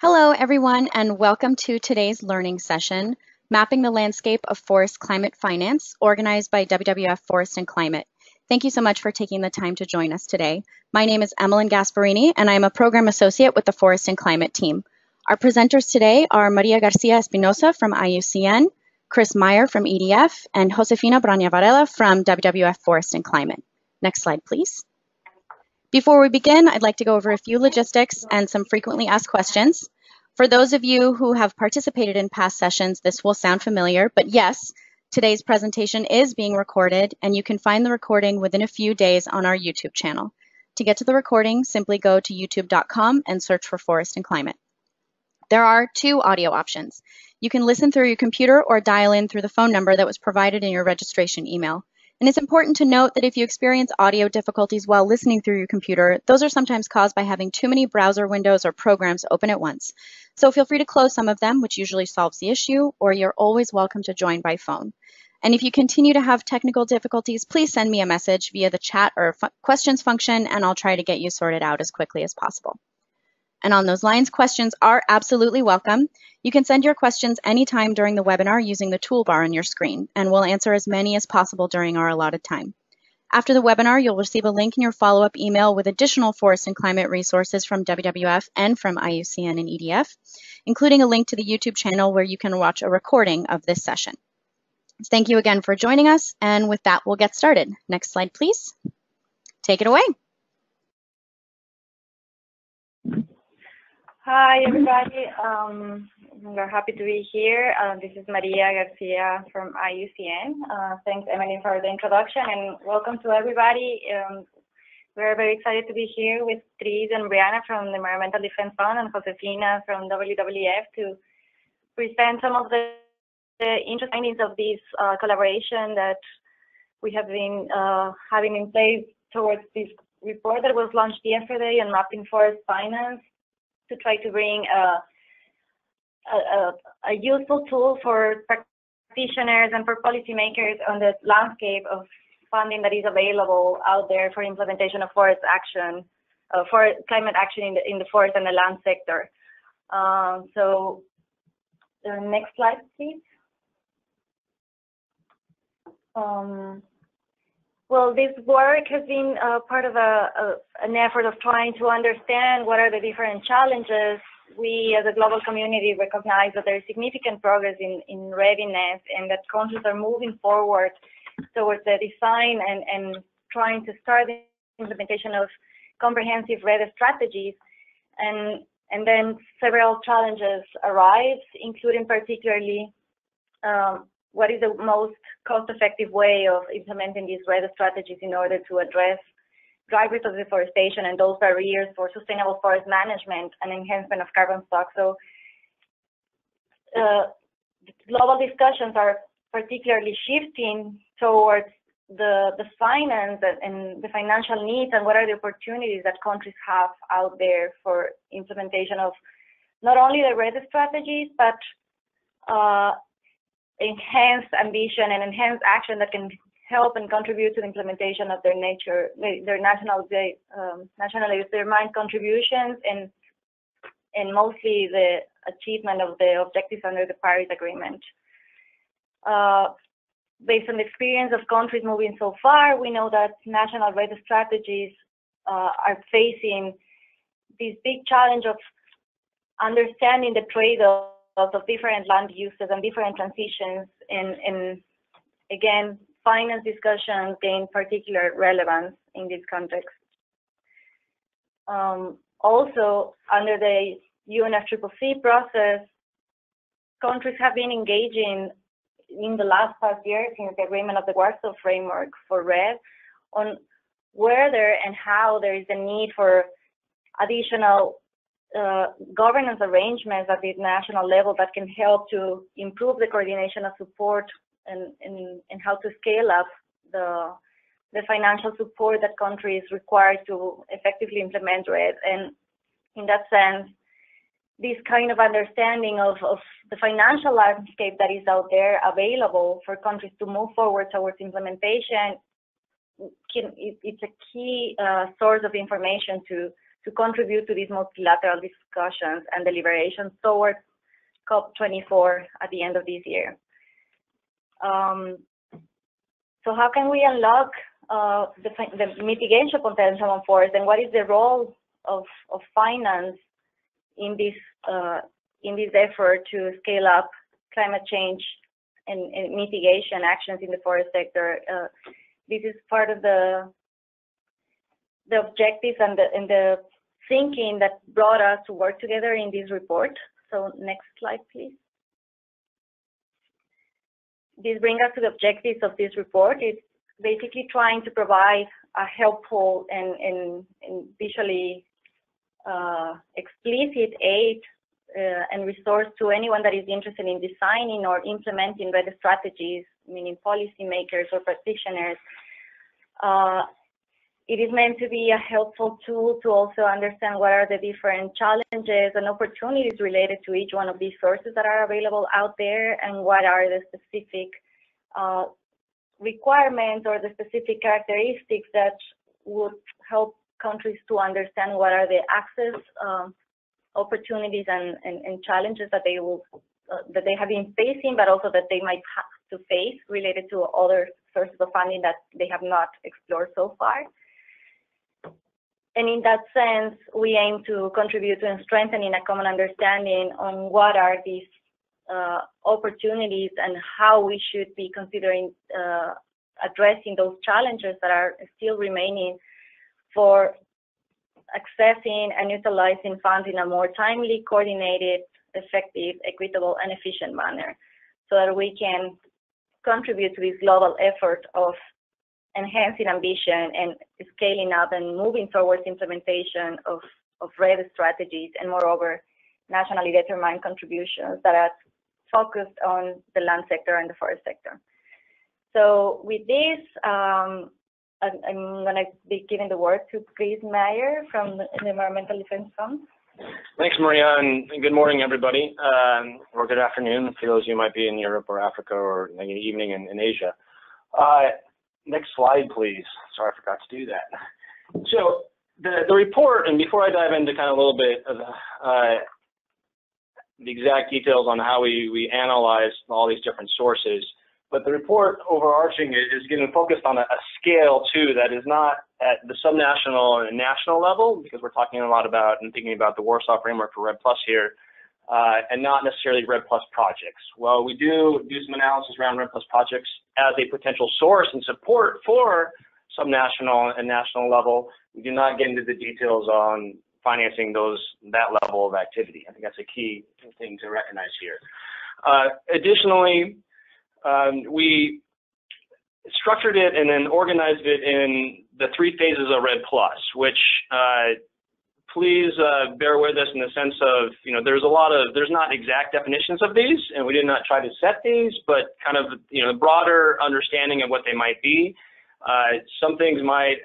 Hello, everyone, and welcome to today's learning session, Mapping the Landscape of Forest Climate Finance, organized by WWF Forest and Climate. Thank you so much for taking the time to join us today. My name is Emmeline Gasparini, and I'm a program associate with the Forest and Climate team. Our presenters today are Maria Garcia Espinosa from IUCN, Chris Meyer from EDF, and Josefina Braña Varela from WWF Forest and Climate. Next slide, please. Before we begin, I'd like to go over a few logistics and some frequently asked questions. For those of you who have participated in past sessions, this will sound familiar, but yes, today's presentation is being recorded, and you can find the recording within a few days on our YouTube channel. To get to the recording, simply go to youtube.com and search for Forest and Climate. There are two audio options. You can listen through your computer or dial in through the phone number that was provided in your registration email. And it's important to note that if you experience audio difficulties while listening through your computer, those are sometimes caused by having too many browser windows or programs open at once. So feel free to close some of them, which usually solves the issue, or you're always welcome to join by phone. And if you continue to have technical difficulties, please send me a message via the chat or questions function, and I'll try to get you sorted out as quickly as possible. And on those lines, questions are absolutely welcome. You can send your questions anytime during the webinar using the toolbar on your screen, and we'll answer as many as possible during our allotted time. After the webinar, you'll receive a link in your follow-up email with additional forest and climate resources from WWF and from IUCN and EDF, including a link to the YouTube channel where you can watch a recording of this session. Thank you again for joining us, and with that, we'll get started. Next slide, please. Take it away. Hi, everybody. We're happy to be here. This is Maria Garcia from IUCN. Thanks, Emily, for the introduction, and welcome to everybody. We're very excited to be here with Tris and Brianna from the Environmental Defense Fund and Josefina from WWF to present some of the interesting findings of this collaboration that we have been having in place towards this report that was launched yesterday on mapping forest finance, to try to bring a useful tool for practitioners and for policymakers on the landscape of funding that is available out there for implementation of forest action, for climate action in the forest and the land sector. So the next slide, please. Well, this work has been part of an effort of trying to understand what are the different challenges. We, as a global community, recognize that there is significant progress in readiness and that countries are moving forward towards the design and trying to start the implementation of comprehensive REDD strategies. And then several challenges arise, including particularly what is the most cost-effective way of implementing these REDD strategies in order to address drivers of deforestation and those barriers for sustainable forest management and enhancement of carbon stock. So global discussions are particularly shifting towards the finance and the financial needs and what are the opportunities that countries have out there for implementation of not only the REDD strategies, but enhanced ambition and enhanced action that can help and contribute to the implementation of their nationally determined contributions and mostly the achievement of the objectives under the Paris Agreement. Based on the experience of countries moving so far, we know that national REDD strategies are facing this big challenge of understanding the trade-offs of different land uses and different transitions, and again, finance discussions gain particular relevance in this context. Also, under the UNFCCC process, countries have been engaging in the last 5 years in the agreement of the Warsaw Framework for REDD on whether and how there is a need for additional governance arrangements at the national level that can help to improve the coordination of support and how to scale up the financial support that countries require to effectively implement REDD. And in that sense, this kind of understanding of the financial landscape that is out there available for countries to move forward towards implementation, it's a key source of information to to contribute to these multilateral discussions and deliberations towards COP24 at the end of this year. So how can we unlock the mitigation potential on forests, and what is the role of finance in this effort to scale up climate change and mitigation actions in the forest sector? This is part of the objectives and the thinking that brought us to work together in this report. So next slide, please. This brings us to the objectives of this report. It's basically trying to provide a helpful and visually explicit aid and resource to anyone that is interested in designing or implementing REDD strategies, meaning policymakers or practitioners. It is meant to be a helpful tool to also understand what are the different challenges and opportunities related to each one of these sources that are available out there, and what are the specific requirements or the specific characteristics that would help countries to understand what are the access opportunities and challenges that they will that they have been facing, but also that they might have to face related to other sources of funding that they have not explored so far. And in that sense, we aim to contribute to strengthening a common understanding on what are these opportunities and how we should be considering addressing those challenges that are still remaining for accessing and utilizing funds in a more timely, coordinated, effective, equitable, and efficient manner, so that we can contribute to this global effort of enhancing ambition and scaling up and moving towards implementation of REDD strategies, and moreover, nationally determined contributions that are focused on the land sector and the forest sector. So with this, I'm going to be giving the word to Chris Meyer from the Environmental Defense Fund. Thanks, Maria, and good morning, everybody, or good afternoon for those of you who might be in Europe or Africa, or in the evening in Asia. Next slide, please. Sorry, I forgot to do that. So the report, and before I dive into kind of a little bit of the exact details on how we analyze all these different sources, but the report overarching is getting focused on a scale too that is not at the subnational and national level, because we're talking a lot about and thinking about the Warsaw Framework for REDD+ here, and not necessarily REDD+ projects. Well, we do some analysis around REDD+ projects as a potential source and support for subnational and national level. We do not get into the details on financing that level of activity. I think that's a key thing to recognize here. Additionally, we structured it and then organized it in the 3 phases of REDD+, which please bear with us in the sense of, there's not exact definitions of these, and we did not try to set these, but kind of, broader understanding of what they might be. Some things might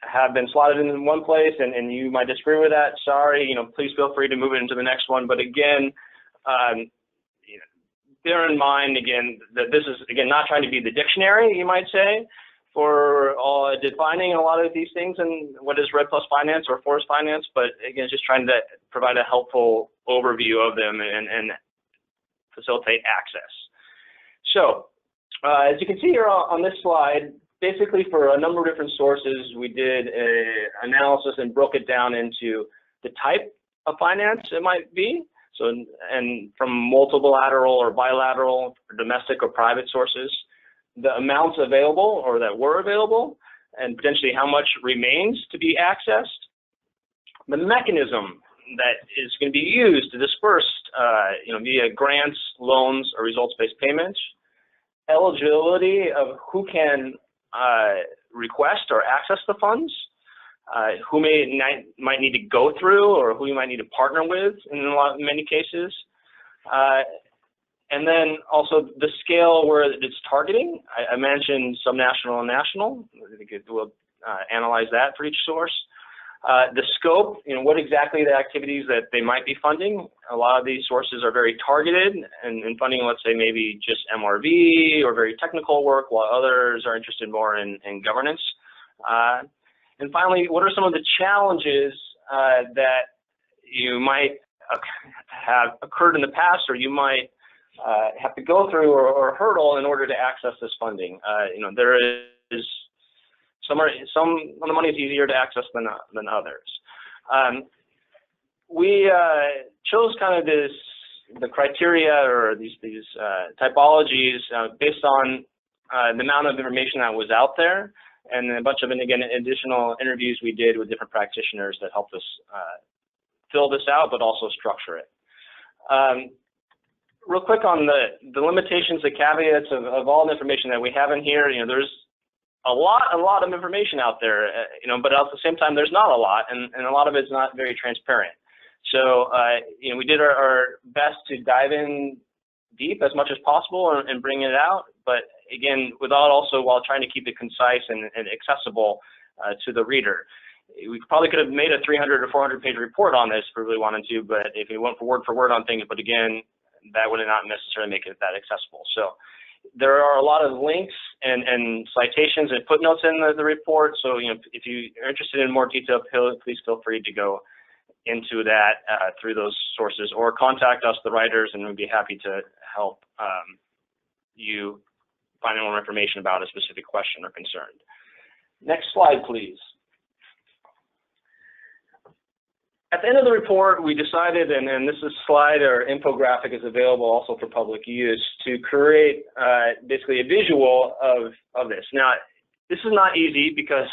have been slotted in one place, and you might disagree with that. Sorry, please feel free to move it into the next one. But again, bear in mind, again, that this is, again, not trying to be the dictionary, you might say, for defining a lot of these things and what is REDD+ finance or forest finance, but again, just trying to provide a helpful overview of them and facilitate access. So, as you can see here on this slide, basically for a number of different sources, we did an analysis and broke it down into the type of finance it might be. So, and from multilateral or bilateral, or domestic or private sources, the amounts available or that were available, and potentially how much remains to be accessed, the mechanism that is going to be used to disperse, via grants, loans, or results-based payments, eligibility of who can request or access the funds, who might need to go through, or who you might need to partner with in many cases, and then also the scale where it's targeting. I mentioned subnational and national. I think we'll analyze that for each source. The scope, what exactly the activities that they might be funding. A lot of these sources are very targeted and funding, let's say, maybe just MRV or very technical work, while others are interested more in governance. And finally, what are some of the challenges that you might have occurred in the past, or you might have to go through or hurdle in order to access this funding. There is some of the money is easier to access than others. We chose kind of the criteria or these typologies based on the amount of information that was out there, and a bunch of, again, additional interviews we did with different practitioners that helped us fill this out, but also structure it. Real quick on the limitations, the caveats of all the information that we have in here. There's a lot of information out there, but at the same time, there's not a lot, and a lot of it's not very transparent. So, we did our best to dive in deep as much as possible and bring it out, but again, while trying to keep it concise and accessible to the reader. We probably could have made a 300 or 400 page report on this if we really wanted to, but if we went for word on things, but again, that would not necessarily make it that accessible. So there are a lot of links and citations and footnotes in the report. So, if you are interested in more detail, please feel free to go into that through those sources, or contact us, the writers, and we'd be happy to help you find more information about a specific question or concern. Next slide, please. At the end of the report, we decided, and this is slide or infographic is available also for public use, to create basically a visual of this. Now, this is not easy because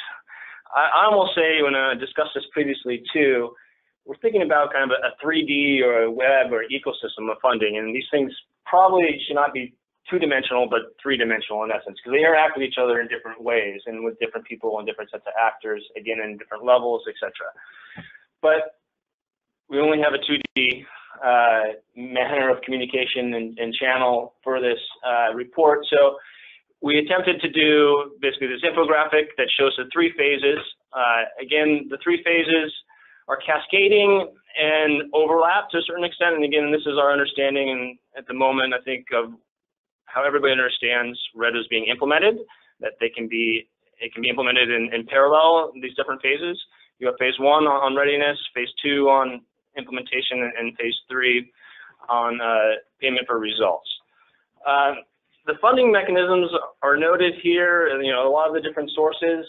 I almost say, when I discussed this previously too, we're thinking about kind of a 3D or a web or ecosystem of funding, and these things probably should not be two-dimensional, but three-dimensional in essence, because they interact with each other in different ways and with different people and different sets of actors, again, in different levels, etc. But we only have a 2D manner of communication and channel for this report. So we attempted to do basically this infographic that shows the three phases. Again, the three phases are cascading and overlap to a certain extent. And again, this is our understanding, and at the moment, I think, of how everybody understands REDD is being implemented, that it can be implemented in parallel, these different phases. You have phase 1 on readiness, phase 2 on implementation, and phase 3 on payment for results. The funding mechanisms are noted here, a lot of the different sources.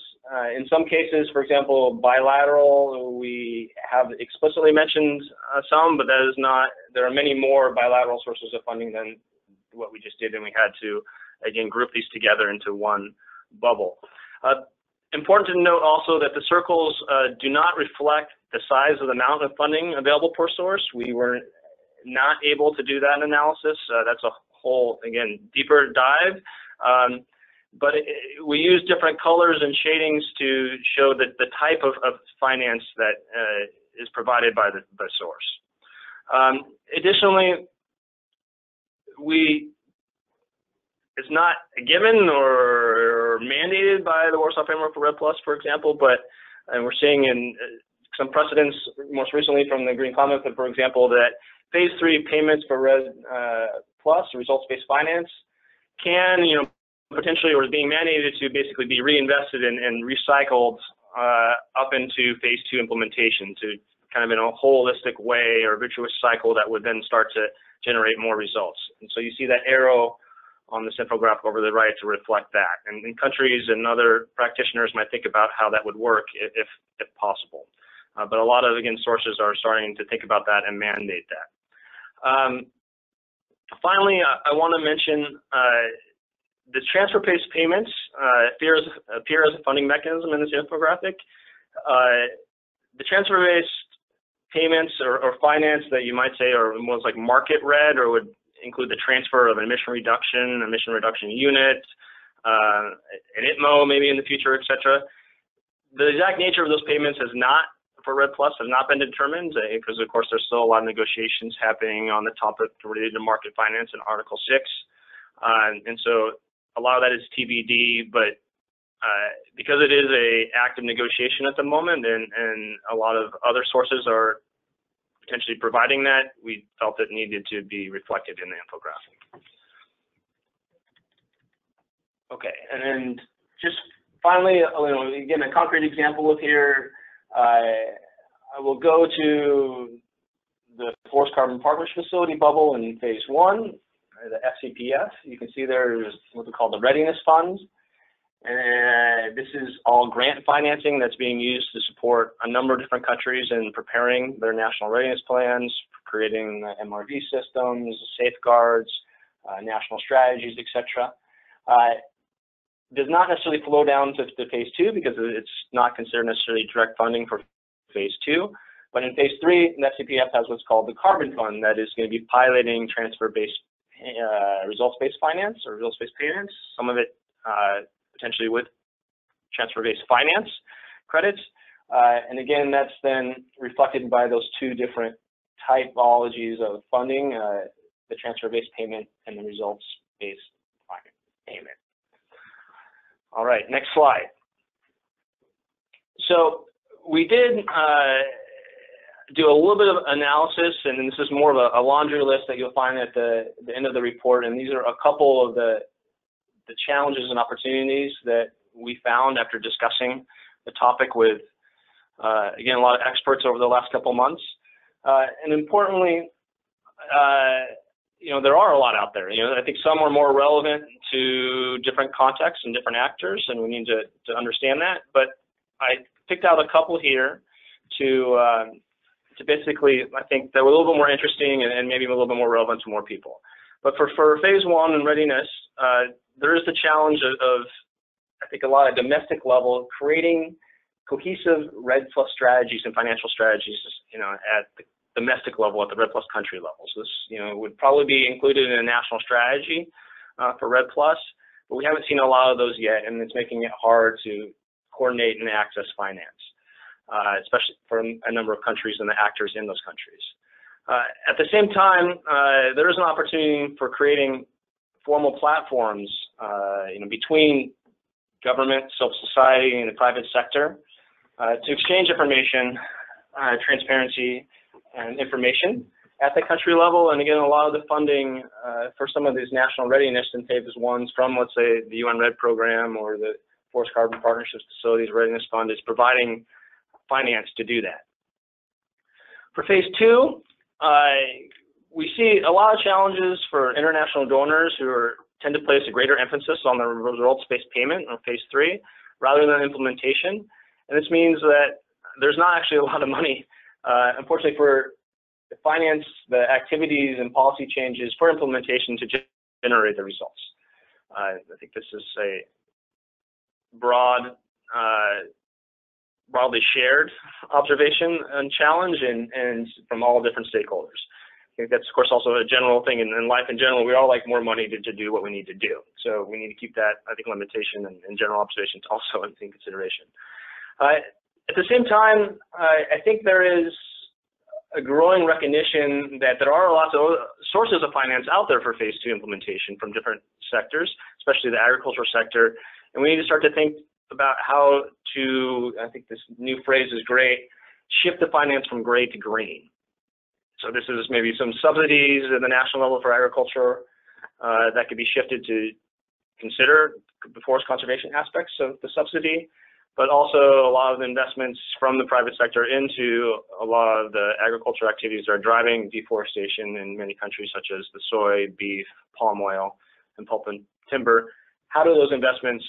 In some cases, for example, bilateral, we have explicitly mentioned some, but that is not, there are many more bilateral sources of funding than what we just did, and we had to, again, group these together into one bubble. Important to note also that the circles do not reflect the size of the amount of funding available per source. We were not able to do that analysis. That's a whole, again, deeper dive. But we use different colors and shadings to show that the type of finance that is provided by the source. Additionally, it's not a given or mandated by the Warsaw Framework for REDD+, for example, but we're seeing in some precedents most recently from the Green Climate, for example, that phase 3 payments for REDD+, results-based finance, can, potentially, or is being mandated to basically be reinvested and recycled up into phase 2 implementation, to kind of in a holistic way or virtuous cycle that would then start to generate more results. And so you see that arrow on this infographic over the right to reflect that. And countries and other practitioners might think about how that would work if possible. But a lot of, again, sources are starting to think about that and mandate that. Finally, I want to mention the transfer-based payments appear as a funding mechanism in this infographic. The transfer-based payments or finance that you might say are most like market REDD, or would include the transfer of an emission reduction unit, an ITMO maybe in the future, etc. The exact nature of those payments has not, for REDD+, has not been determined, because of course there's still a lot of negotiations happening on the topic related to market finance in Article 6. And so a lot of that is TBD, but because it is an active negotiation at the moment, and a lot of other sources are potentially providing that, we felt it needed to be reflected in the infographic. Okay, and then just finally, again, a concrete example of here, I will go to the Forest Carbon Partnership Facility bubble in phase 1, the FCPF. You can see there's what we call the readiness funds. And this is all grant financing that's being used to support a number of different countries in preparing their national readiness plans, creating MRV systems, safeguards, national strategies, etc. Does not necessarily flow down to phase 2 because it's not considered necessarily direct funding for phase 2. But in phase 3, the FCPF has what's called the Carbon Fund that is going to be piloting transfer-based, results-based finance or results-based payments, some of it potentially with transfer-based finance credits. And again, that's then reflected by those two different typologies of funding, the transfer-based payment and the results-based payment. All right, next slide. So we did do a little bit of analysis, and this is more of a laundry list that you'll find at the end of the report, and these are a couple of the challenges and opportunities that we found after discussing the topic with, again, a lot of experts over the last couple of months. And importantly, there are a lot out there. I think some are more relevant to different contexts and different actors, and we need to understand that. But I picked out a couple here to basically, I think, that were a little bit more interesting and maybe a little bit more relevant to more people. But for phase 1 and readiness, there is the challenge of, I think, a lot of domestic level creating cohesive REDD+ strategies and financial strategies, at the domestic level, at the REDD+ country level. So this, would probably be included in a national strategy for REDD+, but we haven't seen a lot of those yet, and it's making it hard to coordinate and access finance, especially for a number of countries and the actors in those countries. At the same time, there is an opportunity for creating formal platforms, between government, civil society, and the private sector to exchange information, transparency, and information at the country level. And again, a lot of the funding for some of these national readiness in phase 1s from, let's say, the UN REDD program or the Forest Carbon Partnerships Facilities Readiness Fund is providing finance to do that. For phase 2, we see a lot of challenges for international donors who tend to place a greater emphasis on the results-based payment or phase 3 rather than implementation. And this means that there's not actually a lot of money, unfortunately, for finance the activities and policy changes for implementation to generate the results. I think this is a broadly shared observation and challenge and from all different stakeholders. I think that's, of course, also a general thing in life in general. We all like more money to do what we need to do. So we need to keep that, I think, limitation and general observations also in consideration. At the same time, I think there is a growing recognition that there are lots of sources of finance out there for phase 2 implementation from different sectors, especially the agricultural sector. And we need to start to think about how to, I think this new phrase is great, shift the finance from gray to green. So this is maybe some subsidies at the national level for agriculture that could be shifted to consider the forest conservation aspects of the subsidy, but also a lot of the investments from the private sector into a lot of the agricultural activities that are driving deforestation in many countries, such as the soy, beef, palm oil, and pulp and timber. How can those investments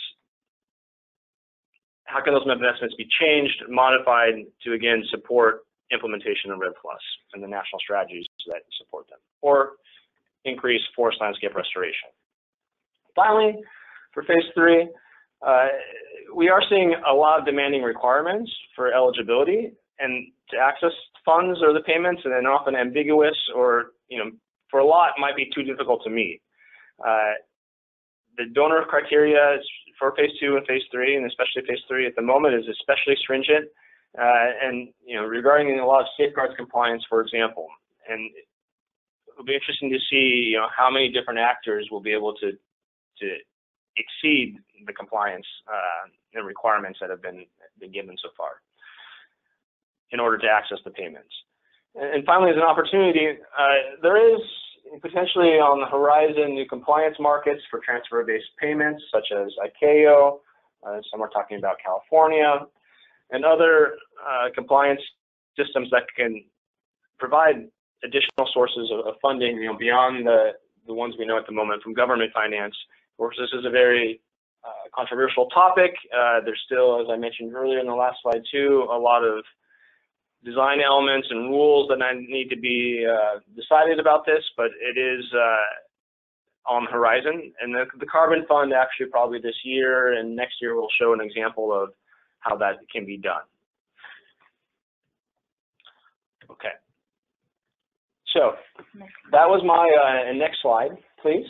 be changed, modified to, again, support implementation of REDD+ and the national strategies that support them, or increase forest landscape restoration? Finally, for phase 3, we are seeing a lot of demanding requirements for eligibility and to access funds or the payments, and then often ambiguous or, for a lot might be too difficult to meet. The donor criteria for phase 2 and phase 3, and especially phase 3 at the moment, is especially stringent. And regarding a lot of safeguards compliance, for example, and it'll be interesting to see how many different actors will be able to exceed the compliance and requirements that have been given so far in order to access the payments. And finally, as an opportunity, there is potentially on the horizon new compliance markets for transfer-based payments, such as ICAO. Some are talking about California, and other compliance systems that can provide additional sources of funding, beyond the ones we know at the moment from government finance. Of course, this is a very controversial topic. There's still, as I mentioned earlier in the last slide too, a lot of design elements and rules that need to be decided about this, but it is on the horizon. And the Carbon Fund actually probably this year and next year will show an example of how that can be done. Okay. So that was my next slide, please.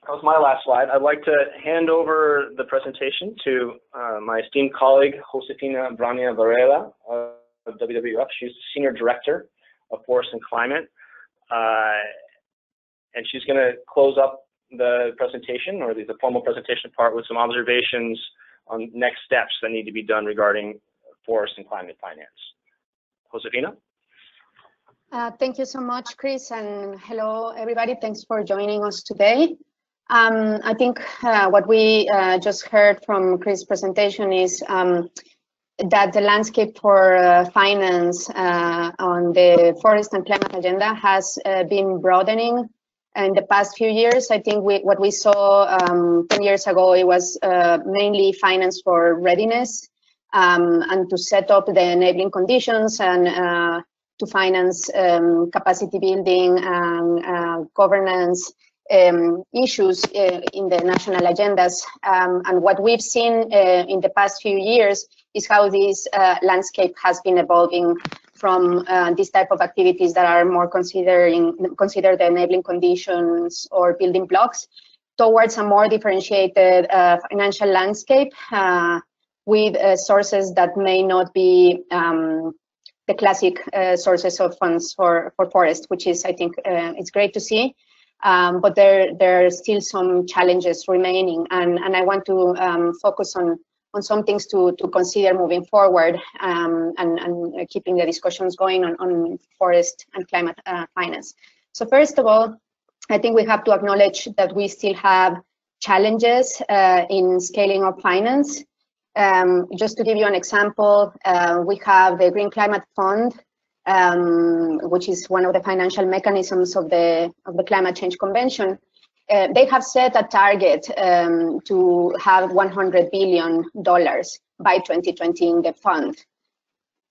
That was my last slide. I'd like to hand over the presentation to my esteemed colleague, Josefina Brania Varela of WWF. She's the Senior Director of Forest and Climate. And she's going to close up the presentation, or the formal presentation part, with some observations on next steps that need to be done regarding forest and climate finance. Josefina? Thank you so much, Chris, and hello, everybody. Thanks for joining us today. I think what we just heard from Chris' presentation is that the landscape for finance on the forest and climate agenda has been broadening in the past few years. I think what we saw 10 years ago, it was mainly finance for readiness and to set up the enabling conditions and to finance capacity building and governance issues in the national agendas. And what we've seen in the past few years is how this landscape has been evolving from this type of activities that are more considered the enabling conditions or building blocks towards a more differentiated financial landscape with sources that may not be the classic sources of funds for forest, which is, I think, it's great to see. But there are still some challenges remaining, and I want to focus on some things to consider moving forward and keeping the discussions going on forest and climate finance. So first of all, I think we have to acknowledge that we still have challenges in scaling up finance. Just to give you an example, we have the Green Climate Fund, which is one of the financial mechanisms of the Climate Change Convention. They have set a target to have $100 billion by 2020 in the fund.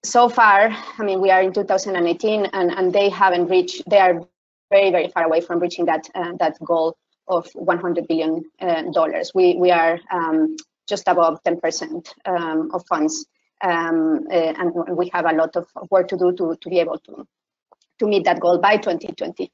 So far, I mean, we are in 2018, and they haven't reached. They are very, very far away from reaching that goal of $100 billion. We are just above 10% of funds, and we have a lot of work to do to be able to meet that goal by 2020.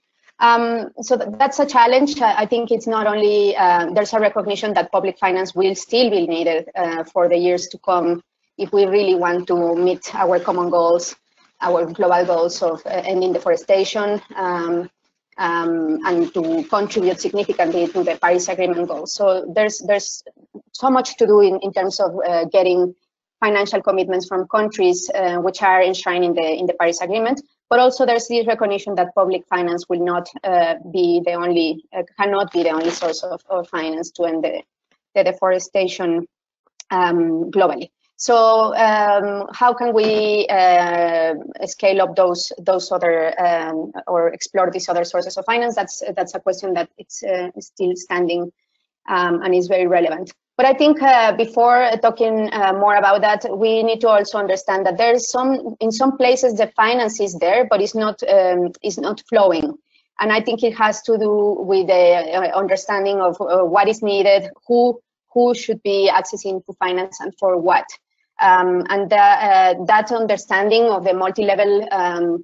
So that's a challenge. I think it's not only, there's a recognition that public finance will still be needed for the years to come if we really want to meet our common goals, our global goals of ending deforestation, and to contribute significantly to the Paris Agreement goals. So there's so much to do in terms of getting financial commitments from countries which are enshrined in the Paris Agreement. But also there's this recognition that public finance will not be the only, cannot be the only source of finance to end the deforestation globally. So how can we scale up those other or explore these other sources of finance? That's a question that it's still standing and is very relevant. But I think before talking more about that, we need to also understand that there's in some places the finance is there, but it's not flowing. And I think it has to do with the understanding of what is needed, who should be accessing to finance and for what. And that understanding of the multi-level,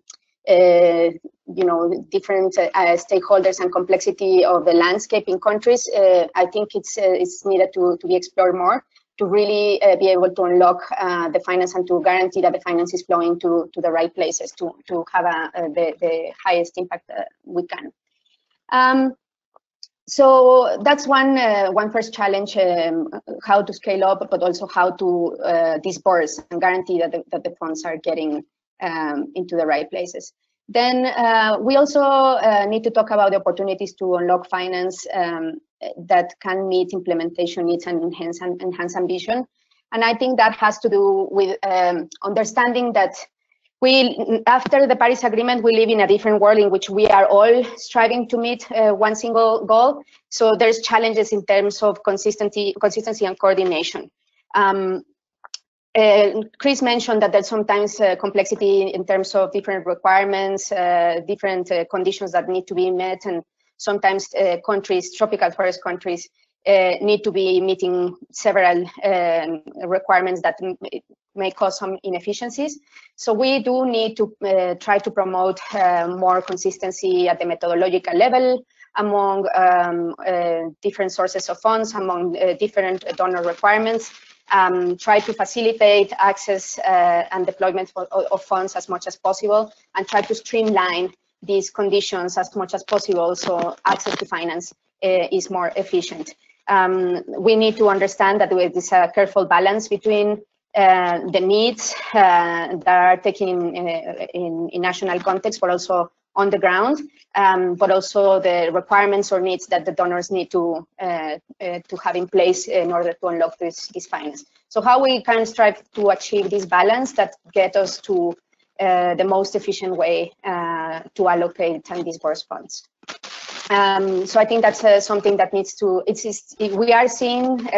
different stakeholders and complexity of the landscape in countries, I think it's needed to be explored more to really be able to unlock the finance and to guarantee that the finance is flowing to the right places to have the highest impact we can. So that's one first challenge, how to scale up, but also how to disburse and guarantee that the funds are getting into the right places. Then we also need to talk about the opportunities to unlock finance that can meet implementation needs and enhance ambition. And I think that has to do with understanding that After the Paris Agreement, we live in a different world in which we are all striving to meet one single goal. So there's challenges in terms of consistency and coordination. Chris mentioned that there's sometimes complexity in terms of different requirements, different conditions that need to be met, and sometimes countries, tropical forest countries, need to be meeting several requirements that may cause some inefficiencies. So we do need to try to promote more consistency at the methodological level among different sources of funds, among different donor requirements. Try to facilitate access and deployment of funds as much as possible, and try to streamline these conditions as much as possible so access to finance is more efficient. We need to understand that there is a careful balance between the needs that are taken in national context, but also on the ground, but also the requirements or needs that the donors need to have in place in order to unlock this finance. So how we can strive to achieve this balance that get us to the most efficient way to allocate and disburse funds. So I think that's something that needs to, we are seeing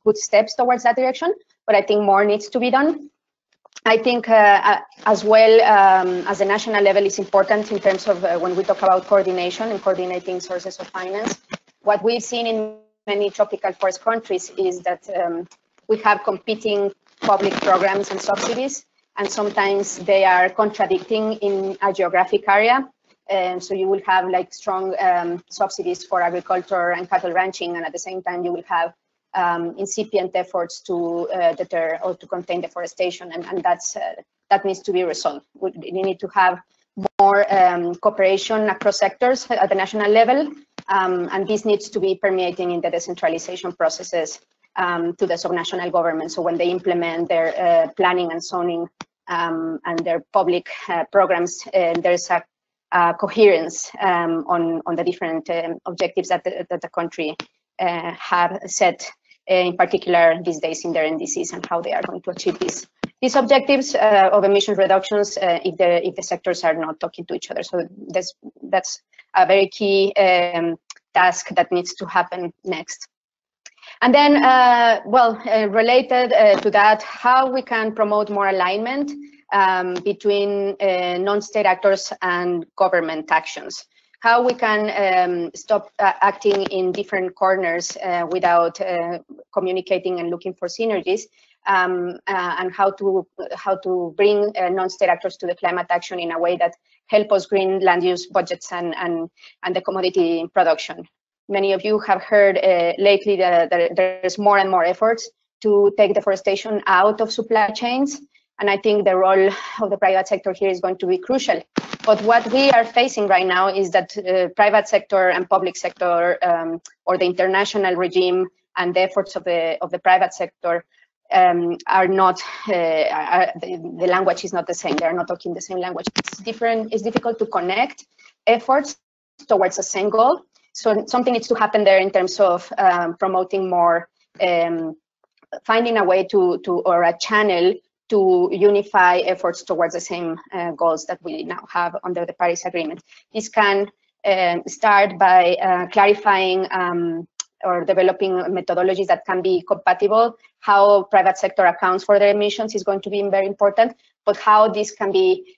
good steps towards that direction, but I think more needs to be done. I think as well as the national level is important in terms of when we talk about coordination and coordinating sources of finance. What we've seen in many tropical forest countries is that we have competing public programs and subsidies, and sometimes they are contradicting in a geographic area. So you will have like strong subsidies for agriculture and cattle ranching, and at the same time you will have incipient efforts to deter or to contain deforestation, and that needs to be resolved. We need to have more cooperation across sectors at the national level, and this needs to be permeating in the decentralization processes to the subnational government. So when they implement their planning and zoning and their public programs, there's a coherence on the different objectives that the country have set, in particular these days in their NDCs, and how they are going to achieve these objectives of emission reductions if the sectors are not talking to each other. So that's a very key task that needs to happen next. And then, related to that, how we can promote more alignment between non-state actors and government actions. How we can stop acting in different corners without communicating and looking for synergies, and how to bring non-state actors to the climate action in a way that help us green land use budgets and the commodity production. Many of you have heard lately that there's more and more efforts to take deforestation out of supply chains. And I think the role of the private sector here is going to be crucial. But what we are facing right now is that private sector and public sector, or the international regime and the efforts of the private sector are not, the language is not the same. They are not talking the same language. It's different. It's difficult to connect efforts towards the same goal. So something needs to happen there in terms of promoting more, finding a way or a channel to unify efforts towards the same goals that we now have under the Paris Agreement. This can start by clarifying or developing methodologies that can be compatible. How private sector accounts for their emissions is going to be very important, but how this can be,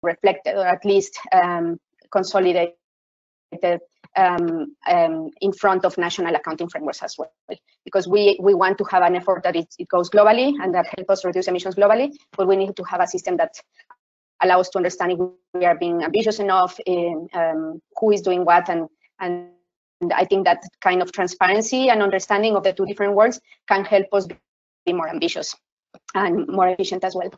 reflected or at least consolidated in front of national accounting frameworks as well, because we want to have an effort that it goes globally and that helps us reduce emissions globally, but we need to have a system that allows us to understand if we are being ambitious enough in who is doing what, and I think that kind of transparency and understanding of the two different worlds can help us be more ambitious and more efficient as well.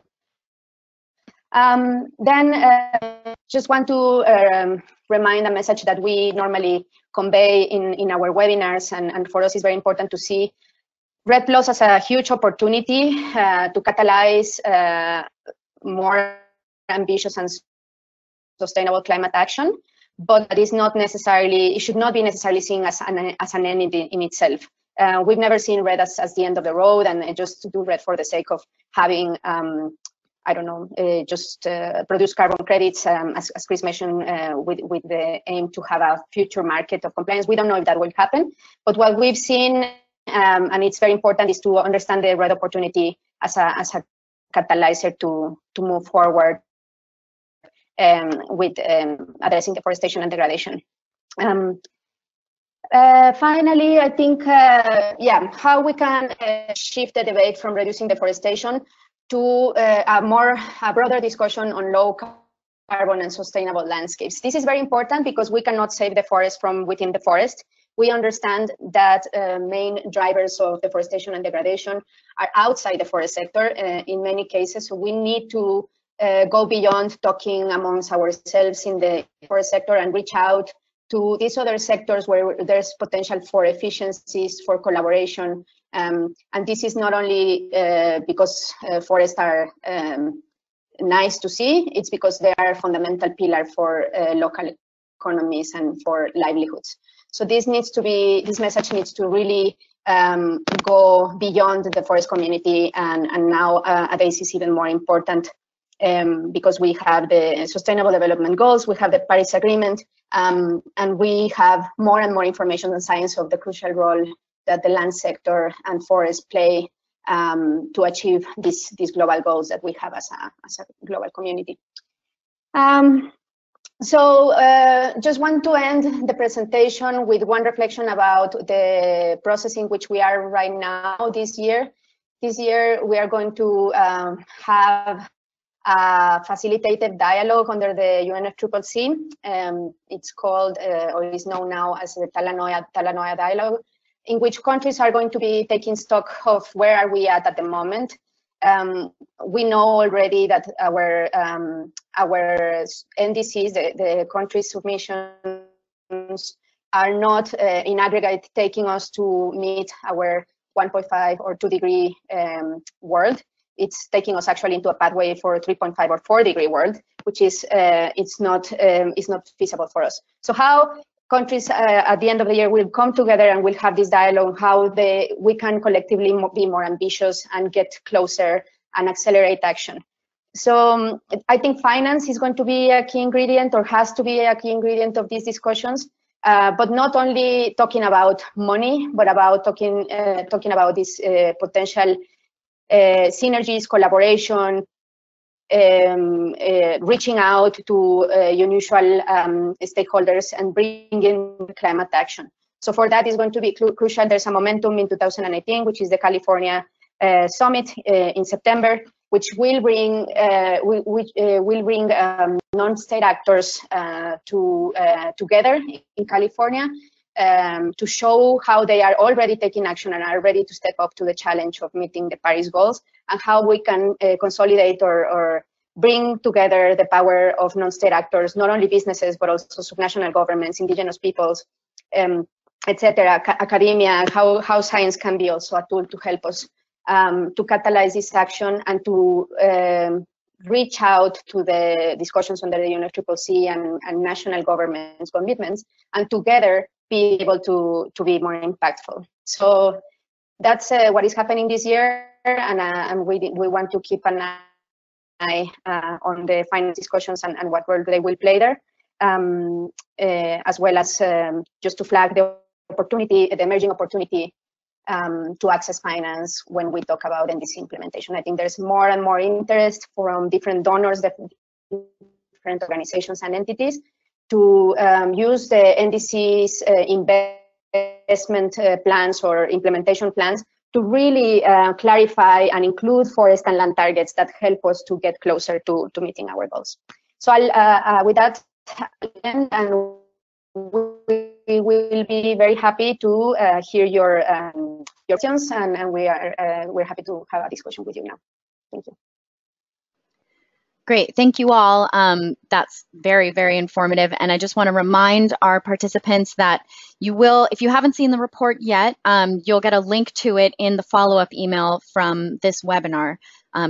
Just want to remind a message that we normally convey in our webinars, and for us it's very important to see REDD+ as a huge opportunity to catalyze more ambitious and sustainable climate action, but it is not necessarily, it should not be necessarily seen as an end in itself. We've never seen REDD as the end of the road, and just to do REDD for the sake of having, I don't know, just produce carbon credits, as Chris mentioned, with the aim to have a future market of compliance. We don't know if that will happen, but what we've seen, and it's very important, is to understand the REDD opportunity as a catalyzer to move forward with addressing deforestation and degradation. Finally, I think, how we can shift the debate from reducing deforestation to a broader discussion on low carbon and sustainable landscapes. This is very important because we cannot save the forest from within the forest. We understand that main drivers of deforestation and degradation are outside the forest sector in many cases. So we need to go beyond talking amongst ourselves in the forest sector and reach out to these other sectors where there's potential for efficiencies, for collaboration. And this is not only because forests are nice to see, it's because they are a fundamental pillar for local economies and for livelihoods. So this message needs to really go beyond the forest community, and now this is even more important because we have the Sustainable Development Goals, we have the Paris Agreement, and we have more and more information and science of the crucial role that the land sector and forests play to achieve these global goals that we have as a global community. So just want to end the presentation with one reflection about the process in which we are right now this year. This year we are going to have a facilitated dialogue under the UNFCCC. It's called, or is known now as the Talanoa Dialogue, in which countries are going to be taking stock of where are we at the moment. We know already that our NDCs, the country submissions, are not in aggregate taking us to meet our 1.5 or 2 degree world. It's taking us actually into a pathway for 3.5 or 4 degree world, which is it's not feasible for us. So how countries at the end of the year will come together and will have this dialogue, how we can collectively be more ambitious and get closer and accelerate action. So I think finance is going to be a key ingredient, or has to be a key ingredient of these discussions, but not only talking about money, but about talking about this potential synergies, collaboration, reaching out to unusual stakeholders and bringing climate action. So for that is going to be crucial. There's a momentum in 2018, which is the California Summit in September, which will bring non-state actors together in California to show how they are already taking action and are ready to step up to the challenge of meeting the Paris goals, and how we can consolidate or bring together the power of non-state actors, not only businesses, but also subnational governments, indigenous peoples, etc., academia, how science can be also a tool to help us to catalyze this action and to reach out to the discussions under the UNFCCC and national governments' commitments, and together be able to be more impactful. So that's what is happening this year, and we want to keep an eye on the finance discussions and what role they will play there, as well as just to flag the opportunity, the emerging opportunity to access finance when we talk about NDC implementation. I think there's more and more interest from different donors, different organizations and entities to use the NDC's investment plans or implementation plans to really clarify and include forest and land targets that help us to get closer to meeting our goals. So I'll, with that, and we will be very happy to hear your questions, and we're happy to have a discussion with you now. Thank you. Great, thank you all. That's very, very informative. And I just want to remind our participants that you will, if you haven't seen the report yet, you'll get a link to it in the follow-up email from this webinar.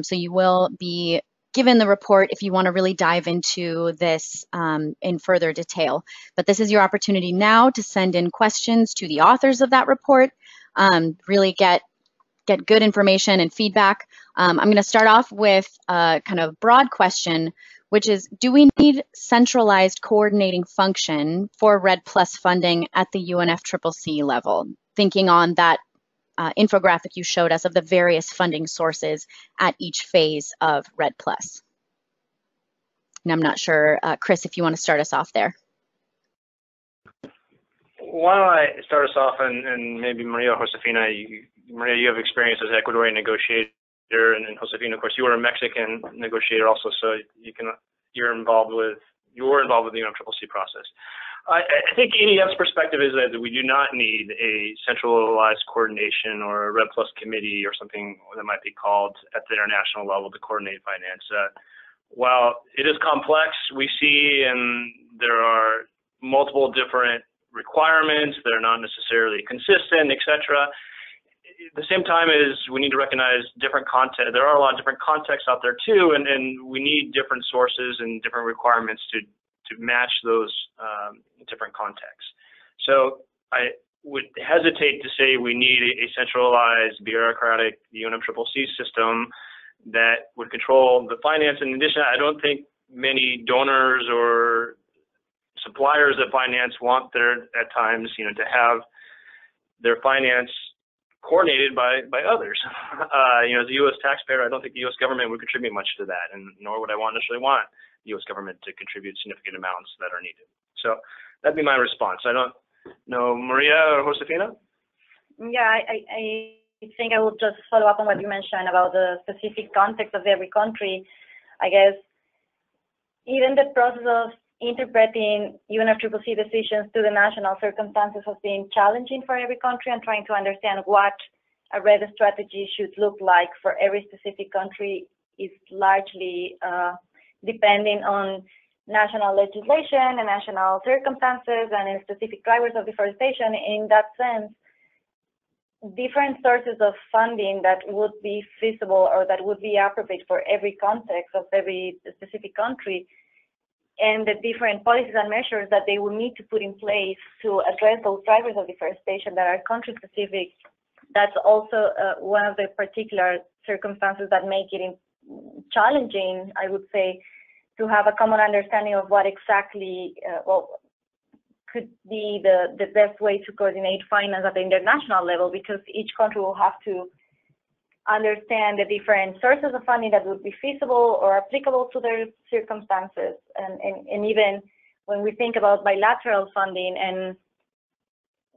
So you will be given the report if you want to really dive into this in further detail. But this is your opportunity now to send in questions to the authors of that report, really get good information and feedback. I'm going to start off with a kind of broad question, which is, do we need centralized coordinating function for REDD Plus funding at the UNFCCC level? Thinking on that infographic you showed us of the various funding sources at each phase of REDD Plus. And I'm not sure, Chris, if you want to start us off there. Why don't I start us off, and maybe Maria or Josefina, Maria, you have experience as Ecuadorian negotiator, and Josefina, of course, you were a Mexican negotiator also, so you're involved with the UNFCCC process. I think EDF's perspective is that we do not need a centralized coordination or a REDD Plus committee or something that might be called at the international level to coordinate finance. While it is complex, we see, and there are multiple different requirements, they're not necessarily consistent, etc. At the same time is we need to recognize different content. There are a lot of different contexts out there too, and we need different sources and different requirements to match those different contexts. So I would hesitate to say we need a centralized bureaucratic UNFCCC system that would control the finance. In addition, I don't think many donors or suppliers of finance want at times, to have their finance coordinated by others. As a U.S. taxpayer, I don't think the U.S. government would contribute much to that, and nor would I necessarily want the U.S. government to contribute significant amounts that are needed. So that'd be my response. I don't know, Maria or Josefina? Yeah, I think I will just follow up on what you mentioned about the specific context of every country. I guess even the process of interpreting UNFCCC decisions to the national circumstances has been challenging for every country, and trying to understand what a REDD strategy should look like for every specific country is largely depending on national legislation and national circumstances and in specific drivers of deforestation. In that sense, different sources of funding that would be feasible or that would be appropriate for every context of every specific country, and the different policies and measures that they will need to put in place to address those drivers of deforestation that are country specific. That's also one of the particular circumstances that make it challenging, I would say, to have a common understanding of what exactly could be the best way to coordinate finance at the international level, because each country will have to understand the different sources of funding that would be feasible or applicable to their circumstances. And even when we think about bilateral funding, and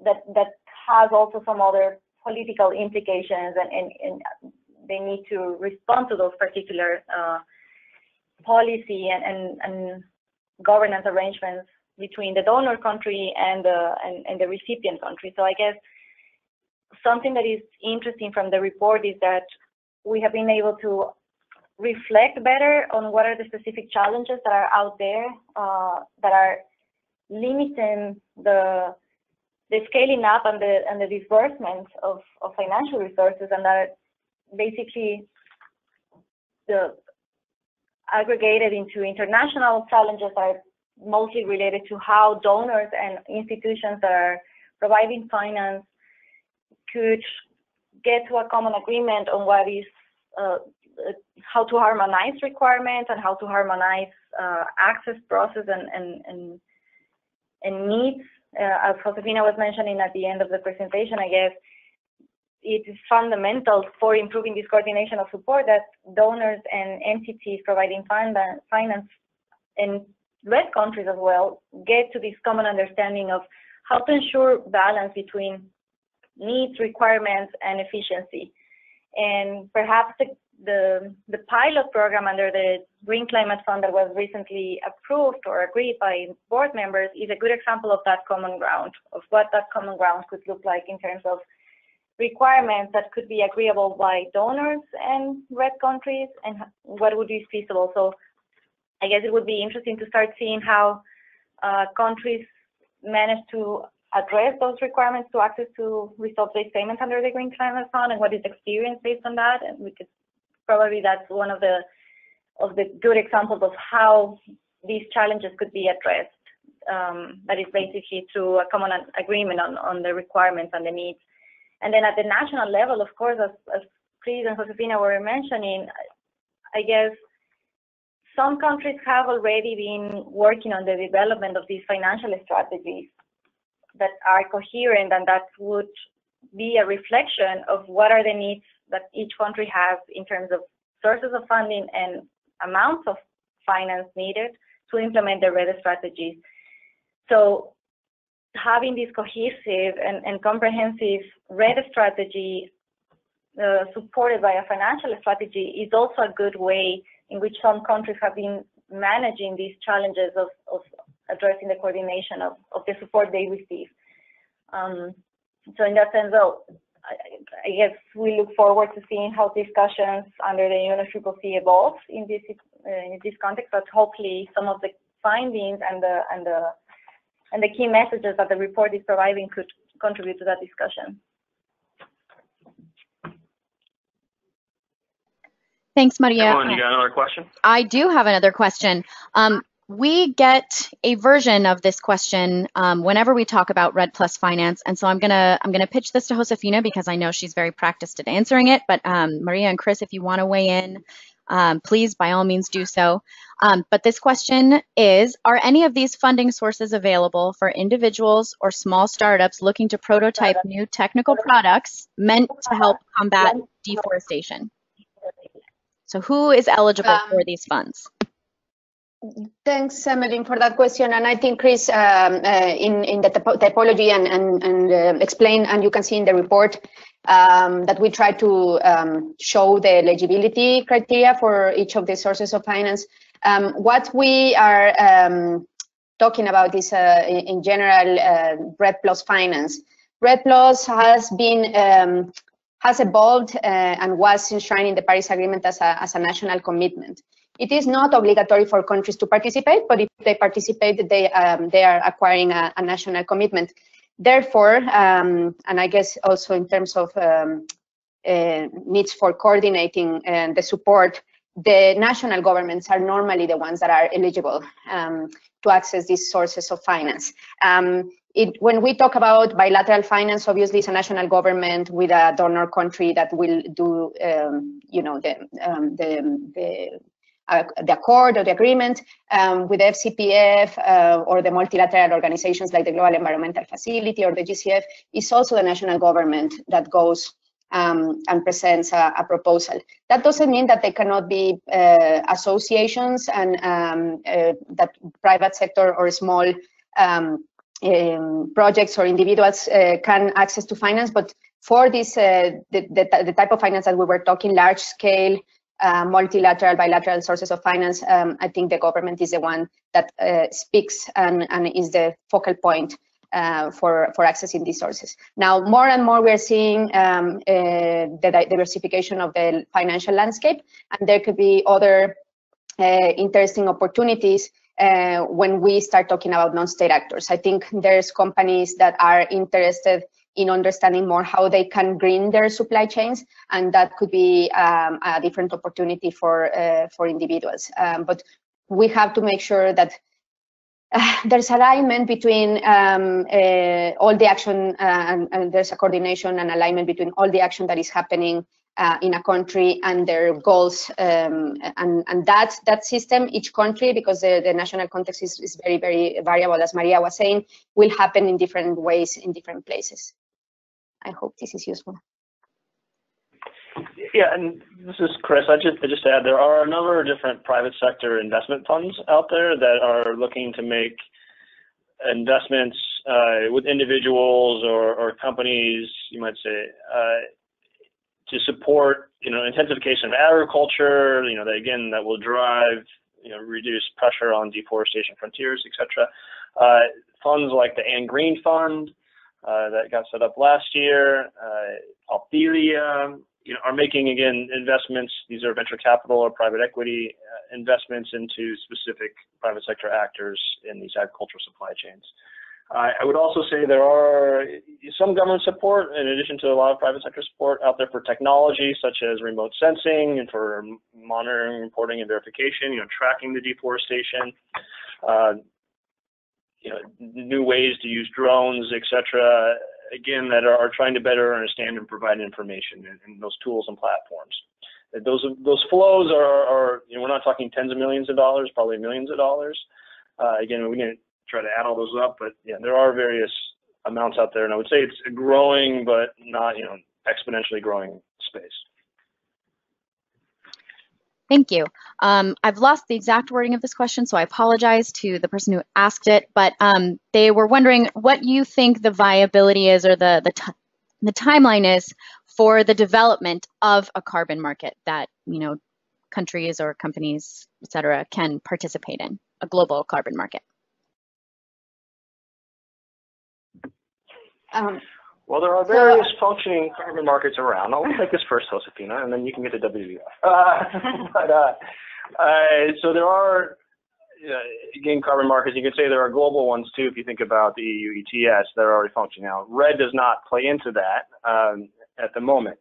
that has also some other political implications, and they need to respond to those particular policy and governance arrangements between the donor country and the recipient country. So I guess something that is interesting from the report is that we have been able to reflect better on what are the specific challenges that are out there that are limiting the scaling up and the disbursements of financial resources, and that are basically aggregated into international challenges that are mostly related to how donors and institutions that are providing finance could get to a common agreement on what is how to harmonize requirements and how to harmonize access process and needs. As Josefina was mentioning at the end of the presentation, I guess it is fundamental for improving this coordination of support that donors and entities providing finance in REDD countries as well get to this common understanding of how to ensure balance between needs, requirements, and efficiency. And perhaps the pilot program under the Green Climate Fund that was recently approved or agreed by board members is a good example of that common ground, of what that common ground could look like in terms of requirements that could be agreeable by donors and REDD countries, and what would be feasible. So I guess it would be interesting to start seeing how countries manage to address those requirements to access to resource-based payments under the Green Climate Fund, and what is experience based on that. And we could probably, that's one of the good examples of how these challenges could be addressed. That is basically through a common agreement on the requirements and the needs. And then at the national level, of course, as Chris and Josefina were mentioning, I guess some countries have already been working on the development of these financial strategies that are coherent and that would be a reflection of what are the needs that each country has in terms of sources of funding and amounts of finance needed to implement the REDD strategies. So having this cohesive and comprehensive REDD strategy supported by a financial strategy is also a good way in which some countries have been managing these challenges of addressing the coordination of the support they receive. So in that sense, though, I guess we look forward to seeing how discussions under the UNFCCC evolve in this context, but hopefully some of the findings and the key messages that the report is providing could contribute to that discussion. Thanks, Maria. Evelyn, you got another question? I do have another question. We get a version of this question whenever we talk about REDD Plus finance, and so I'm gonna pitch this to Josefina because I know she's very practiced at answering it. But Maria and Chris, if you want to weigh in, please by all means do so. But this question is: are any of these funding sources available for individuals or small startups looking to prototype new technical products meant to help combat deforestation? So who is eligible for these funds? Thanks, Emeline, for that question. And I think Chris, in the typology and explain, and you can see in the report that we try to show the eligibility criteria for each of the sources of finance. What we are talking about is, in general, REDD Plus finance. REDD Plus has evolved and was enshrined in the Paris Agreement as a national commitment. It is not obligatory for countries to participate, but if they participate, they are acquiring a national commitment. Therefore, and I guess also in terms of needs for coordinating the support, the national governments are normally the ones that are eligible to access these sources of finance. When we talk about bilateral finance, obviously it's a national government with a donor country that will do, the accord or the agreement with the FCPF or the multilateral organizations like the Global Environmental Facility or the GCF. Is also the national government that goes and presents a proposal. That doesn't mean that they cannot be associations and that private sector or small projects or individuals can access to finance, but for this, the type of finance that we were talking, large scale, multilateral, bilateral sources of finance, I think the government is the one that speaks and is the focal point for accessing these sources. Now, more and more we're seeing the diversification of the financial landscape, and there could be other interesting opportunities when we start talking about non-state actors. I think there's companies that are interested in understanding more how they can green their supply chains, and that could be a different opportunity for individuals. But we have to make sure that there's alignment between all the action and there's a coordination and alignment between all the action that is happening in a country and their goals, and that system, each country, because the national context is very, very variable, as Maria was saying, will happen in different ways in different places. I hope this is useful. Yeah, and this is Chris. I just add, there are a number of different private sector investment funds out there that are looking to make investments with individuals or companies, you might say, to support, intensification of agriculture, that will drive, reduce pressure on deforestation frontiers, etc. Funds like the Anne Green Fund that got set up last year, Ophelia, are making, again, investments. These are venture capital or private equity investments into specific private sector actors in these agricultural supply chains. I would also say there are some government support, in addition to a lot of private sector support out there for technology, such as remote sensing and for monitoring, reporting, and verification, tracking the deforestation, new ways to use drones, etc. again, that are trying to better understand and provide information in those tools and platforms. Those flows are we're not talking tens of millions of dollars, probably millions of dollars. Again, we didn't try to add all those up, but yeah, there are various amounts out there, and I would say it's a growing, but not exponentially growing space. Thank you. I've lost the exact wording of this question, so I apologize to the person who asked it, but they were wondering what you think the viability is, or the timeline is for the development of a carbon market that countries or companies, et cetera, can participate in, a global carbon market. Well, there are various functioning carbon markets around. I'll take this first, Josefina, and then you can get to WWF. So there are, again, carbon markets. You could say there are global ones too. If you think about the EU ETS, they're already functioning now. REDD does not play into that at the moment.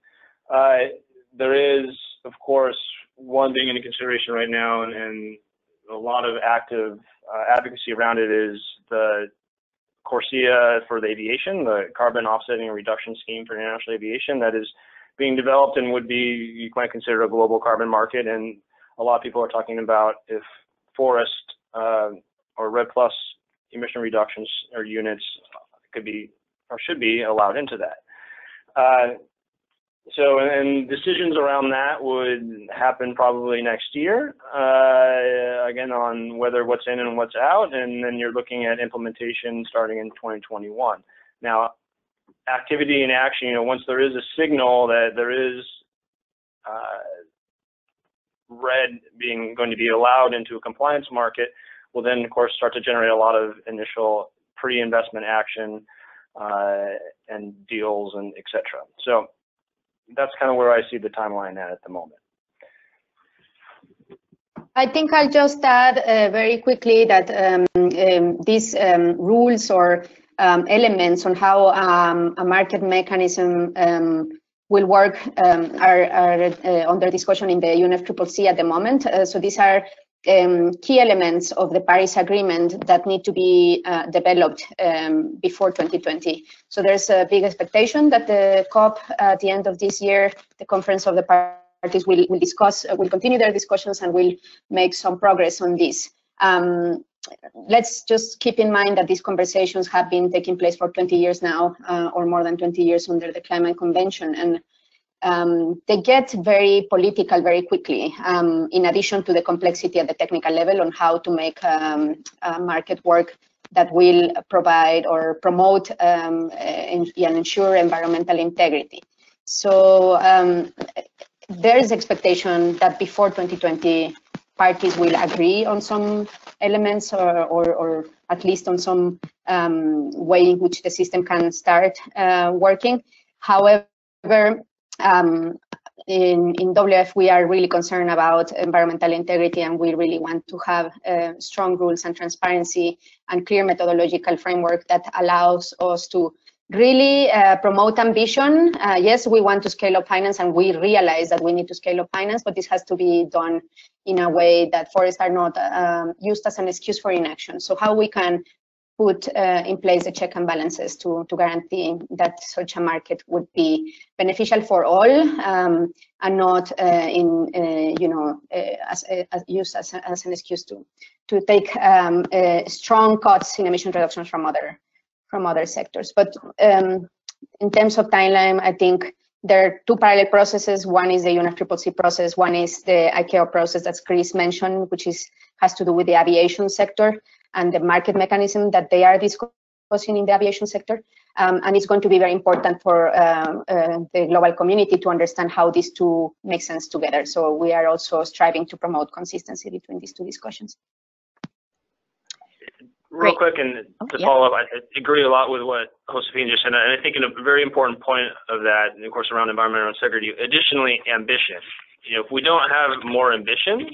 There is, of course, one being into consideration right now, and a lot of active advocacy around it is the CORSIA for the aviation, the carbon offsetting and reduction scheme for international aviation that is being developed and would be, you might consider, a global carbon market. And a lot of people are talking about if forest or REDD plus emission reductions or units could be or should be allowed into that. So, and decisions around that would happen probably next year, again, on whether what's in and what's out, and then you're looking at implementation starting in 2021. Now, activity and action, once there is a signal that there is REDD going to be allowed into a compliance market, will then, of course, start to generate a lot of initial pre-investment action and deals and et cetera. So that's kind of where I see the timeline at the moment. I think I'll just add very quickly that these rules or elements on how a market mechanism will work are under discussion in the UNFCCC at the moment. So these are key elements of the Paris Agreement that need to be developed before 2020. So there's a big expectation that the COP at the end of this year, the Conference of the Parties will continue their discussions and will make some progress on this. Let's just keep in mind that these conversations have been taking place for 20 years now, or more than 20 years under the Climate Convention. And they get very political very quickly, in addition to the complexity at the technical level on how to make a market work that will provide or promote and ensure environmental integrity. So there is expectation that before 2020, parties will agree on some elements or at least on some way in which the system can start working. However, in WF, we are really concerned about environmental integrity, and we really want to have strong rules and transparency and clear methodological framework that allows us to really promote ambition. Yes, we want to scale up finance, and we realize that we need to scale up finance, but this has to be done in a way that forests are not used as an excuse for inaction. So how we can put in place the check and balances to guarantee that such a market would be beneficial for all, and not used as an excuse to take strong cuts in emission reductions from other sectors. But in terms of timeline, I think there are two parallel processes. One is the UNFCCC process. One is the ICAO process that Chris mentioned, which has to do with the aviation sector and the market mechanism that they are discussing in the aviation sector. And it's going to be very important for the global community to understand how these two make sense together. So we are also striving to promote consistency between these two discussions. Real quick, and to follow up, I agree a lot with what Josefina just said, and I think a very important point of that, and of course, around environmental integrity, additionally, ambition. If we don't have more ambition,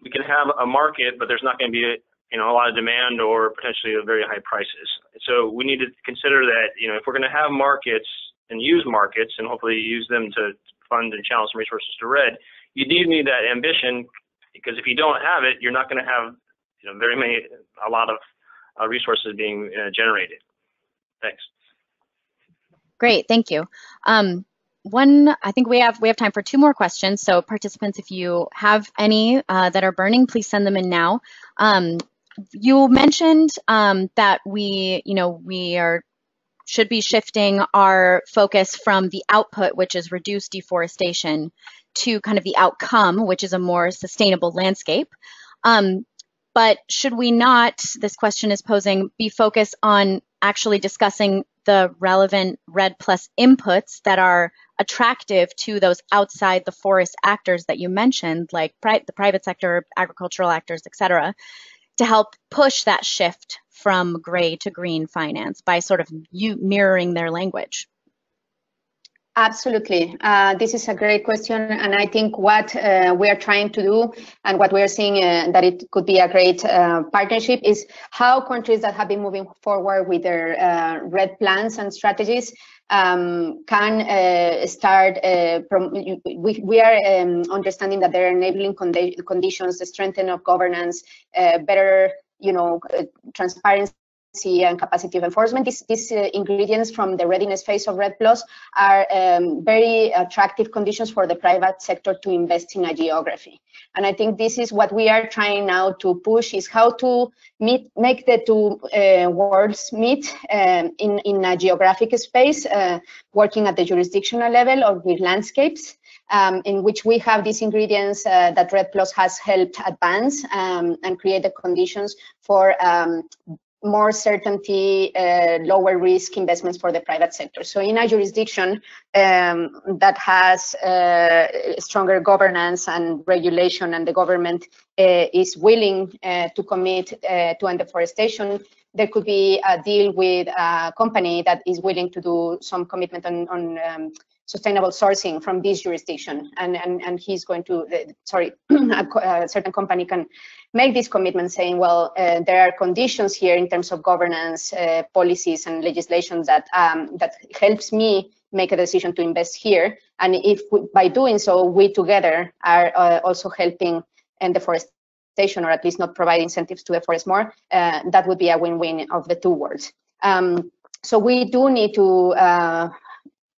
we can have a market, but there's not going to be a lot of demand or potentially very high prices. So we need to consider that, if we're going to have markets and use markets and hopefully use them to fund and channel some resources to REDD, you do need that ambition, because if you don't have it, you're not going to have a lot of resources being generated. Thanks. Great, thank you. I think we have time for 2 more questions. So participants, if you have any that are burning, please send them in now. You mentioned that we should be shifting our focus from the output, which is reduced deforestation, to kind of the outcome, which is a more sustainable landscape. But should we not, this question is posing, be focused on actually discussing the relevant REDD+ inputs that are attractive to those outside the forest actors that you mentioned, like the private sector, agricultural actors, et cetera, to help push that shift from gray to green finance by sort of mirroring their language? Absolutely. This is a great question. And I think what we are trying to do and what we are seeing that it could be a great partnership is how countries that have been moving forward with their REDD plans and strategies can start we are understanding that there are enabling conditions, the strengthening of governance, better, transparency and capacity of enforcement. These ingredients from the readiness phase of REDD+ are very attractive conditions for the private sector to invest in a geography. And I think this is what we are trying now to push, is how to make the two worlds meet in a geographic space, working at the jurisdictional level or with landscapes, in which we have these ingredients that REDD+ has helped advance and create the conditions for more certainty, lower risk investments for the private sector. So in a jurisdiction that has stronger governance and regulation, and the government is willing to commit to end deforestation, there could be a deal with a company that is willing to do some commitment on sustainable sourcing from this jurisdiction, and he's going to, a certain company can make this commitment saying, well, there are conditions here in terms of governance, policies and legislation that helps me make a decision to invest here. And if by doing so, we together are also helping end deforestation, or at least not provide incentives to deforest more, that would be a win-win of the two worlds. So we do need to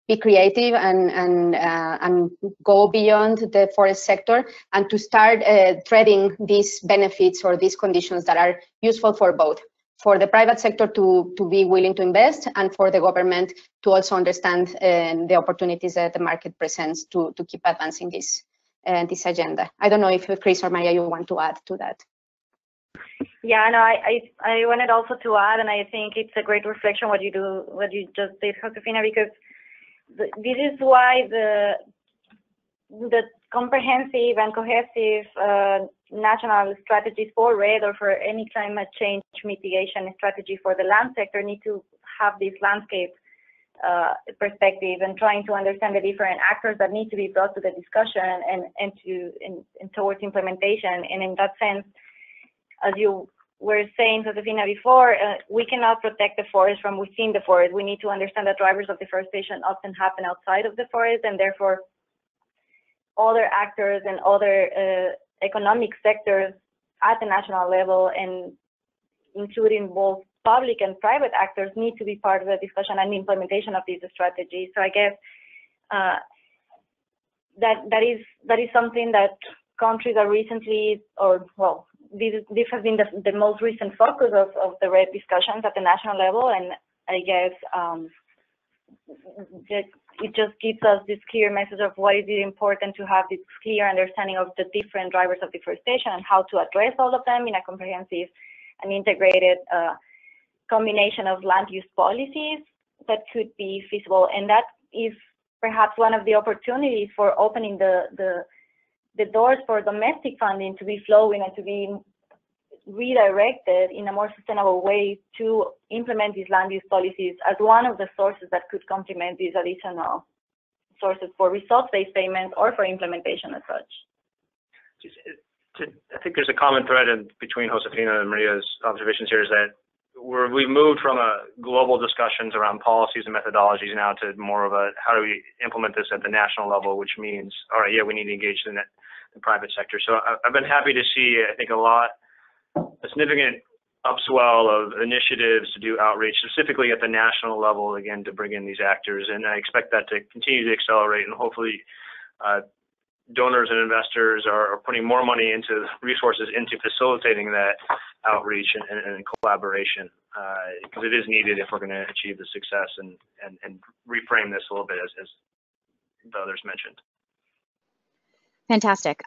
be creative and go beyond the forest sector, and to start threading these benefits or these conditions that are useful for both, for the private sector to be willing to invest, and for the government to also understand the opportunities that the market presents to keep advancing this agenda. I don't know if Chris or Maria, you want to add to that. Yeah, no, I wanted also to add, and I think it's a great reflection what you just did, Josefina, because this is why the comprehensive and cohesive national strategies for REDD or for any climate change mitigation strategy for the land sector need to have this landscape perspective, and trying to understand the different actors that need to be brought to the discussion and towards implementation. And in that sense, as you were saying, Josefina, before, we cannot protect the forest from within the forest. We need to understand that drivers of deforestation often happen outside of the forest, and therefore other actors and other economic sectors at the national level, and including both public and private actors, need to be part of the discussion and implementation of these strategies. So I guess that is something that countries are recently, or well, this has been the most recent focus of the REDD discussions at the national level, and I guess it just gives us this clear message of why is it important to have this clear understanding of the different drivers of deforestation and how to address all of them in a comprehensive and integrated combination of land use policies that could be feasible. And that is perhaps one of the opportunities for opening the doors for domestic funding to be flowing and to be redirected in a more sustainable way to implement these land use policies as one of the sources that could complement these additional sources for results-based payments or for implementation as such. I think there's a common thread between Josefina and Maria's observations here, is that we've moved from global discussions around policies and methodologies now to more of a how do we implement this at the national level, which means, all right, yeah, we need to engage in the private sector. So I've been happy to see, I think, a significant upswell of initiatives to do outreach, specifically at the national level, again, to bring in these actors. And I expect that to continue to accelerate, and hopefully donors and investors are putting more money into resources into facilitating that outreach and collaboration, because it is needed if we're going to achieve the success and reframe this a little bit as the others mentioned. Fantastic.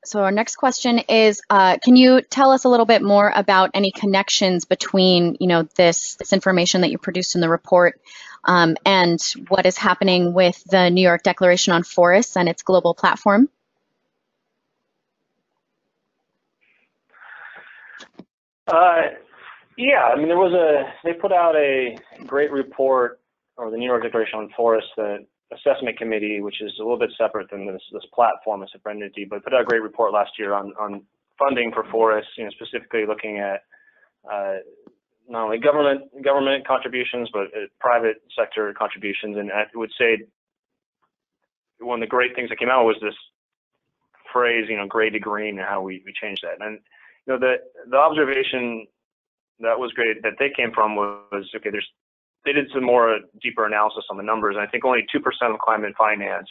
So our next question is, can you tell us a little bit more about any connections between, this information that you produced in the report and what is happening with the New York Declaration on Forests and its global platform? Yeah, I mean, they put out a great report, or the New York Declaration on Forests, the assessment committee, which is a little bit separate than this platform, a separate entity, but put out a great report last year on funding for forests, specifically looking at not only government contributions, but private sector contributions. And I would say one of the great things that came out was this phrase, gray to green, and how we changed that. And the observation that was great that they came from was, okay, they did some more deeper analysis on the numbers, and I think only 2% of climate finance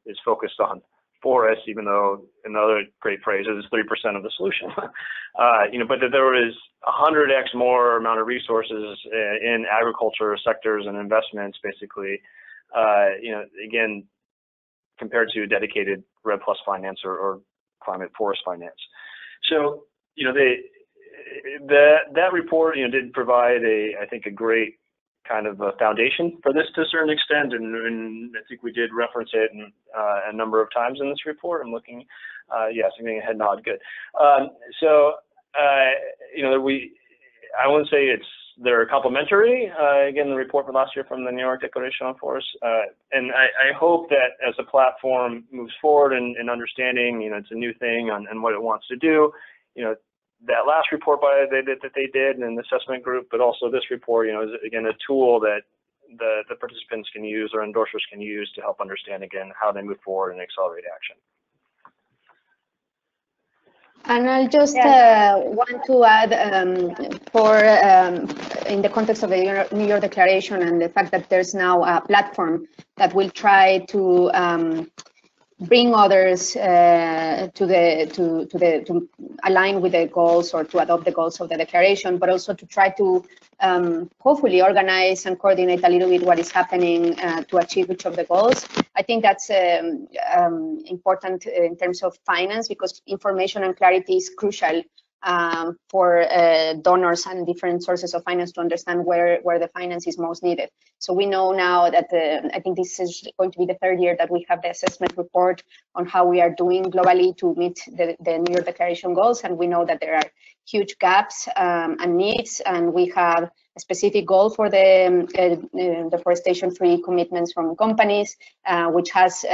is focused on forests, even though another great phrase is 3% of the solution. But that there is 100x more amount of resources in agriculture sectors and investments, basically, again, compared to dedicated REDD+ finance or climate forest finance. So, that report, did provide I think a great kind of a foundation for this to a certain extent, and I think we did reference it a number of times in this report. I'm looking, yes, I'm getting a head nod, good. I wouldn't say they're complementary. Again, the report from last year from the New York Declaration on Forests, and I hope that as the platform moves forward in understanding, it's a new thing and what it wants to do, that last report that they did and the assessment group, but also this report, is again a tool that the participants can use or endorsers can use to help understand again how they move forward and accelerate action. And I'll just want to add, in the context of the New York Declaration and the fact that there's now a platform that will try to bring others to align with the goals or to adopt the goals of the declaration, but also to try to hopefully organize and coordinate a little bit what is happening to achieve each of the goals. I think that's important in terms of finance, because information and clarity is crucial for donors and different sources of finance to understand where the finance is most needed. So we know now that I think this is going to be the third year that we have the assessment report on how we are doing globally to meet the New York Declaration goals, and we know that there are huge gaps and needs, and we have a specific goal for the deforestation-free commitments from companies, which has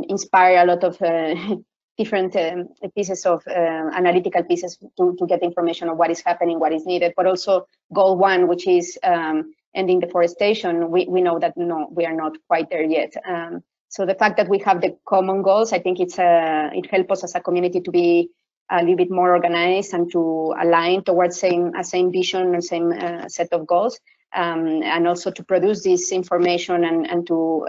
inspired a lot of different pieces of analytical pieces to get information on what is happening, what is needed, but also goal 1, which is ending deforestation. We know that we are not quite there yet. So the fact that we have the common goals, I think it helps us as a community to be a little bit more organized and to align towards a same vision and same set of goals, and also to produce this information and to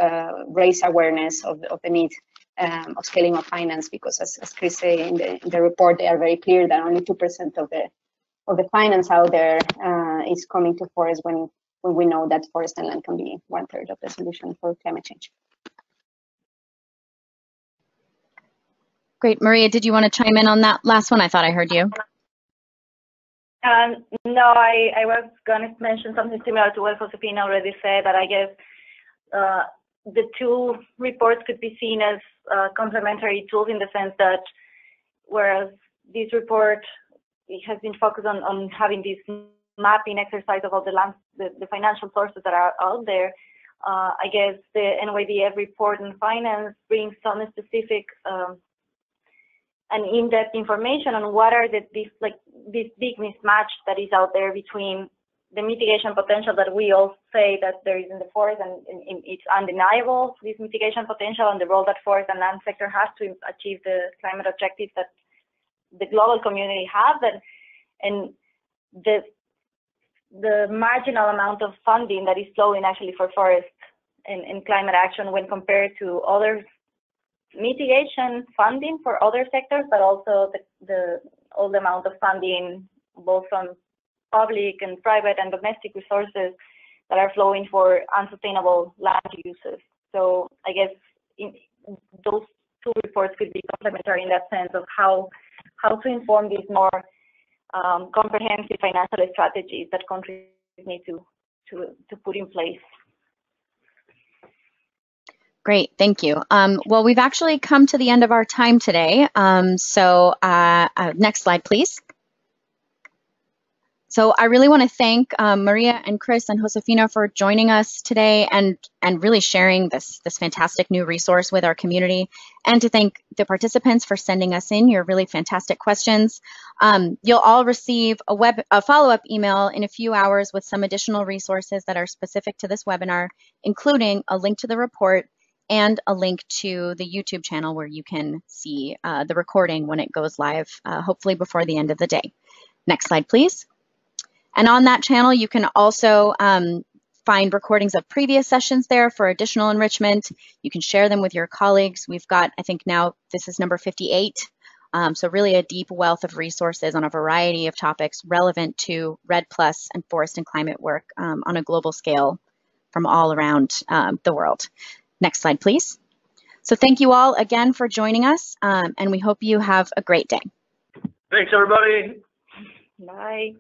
raise awareness of the need of scaling of finance, because as Chris said in the report, they are very clear that only 2% of the finance out there is coming to forests, when we know that forest and land can be 1/3 of the solution for climate change. Great. Maria, did you want to chime in on that last one? I thought I heard you. No, I was going to mention something similar to what Josefina already said, that I guess the two reports could be seen as complementary tools, in the sense that whereas this report has been focused on having this mapping exercise of all the financial sources that are out there, I guess the NYDF report on finance brings some specific and in-depth information on what are this big mismatch that is out there between the mitigation potential that we all say that there is in the forest, and it's undeniable, this mitigation potential, and the role that forest and land sector has to achieve the climate objectives that the global community has, and the marginal amount of funding that is flowing actually for forest and climate action when compared to other mitigation funding for other sectors, but also all the amount of funding both from public and private and domestic resources that are flowing for unsustainable land uses. So I guess those two reports could be complementary in that sense of how to inform these more comprehensive financial strategies that countries need to put in place. Great, thank you. Well, we've actually come to the end of our time today. Next slide, please. So I really want to thank Maria and Chris and Josefina for joining us today and really sharing this fantastic new resource with our community, and to thank the participants for sending us in your really fantastic questions. You'll all receive a follow-up email in a few hours with some additional resources that are specific to this webinar, including a link to the report and a link to the YouTube channel where you can see the recording when it goes live, hopefully before the end of the day. Next slide, please. And on that channel, you can also find recordings of previous sessions there for additional enrichment. You can share them with your colleagues. We've got, I think now this is number 58. So really a deep wealth of resources on a variety of topics relevant to REDD+ and forest and climate work on a global scale from all around the world. Next slide, please. So thank you all again for joining us, and we hope you have a great day. Thanks, everybody. Bye.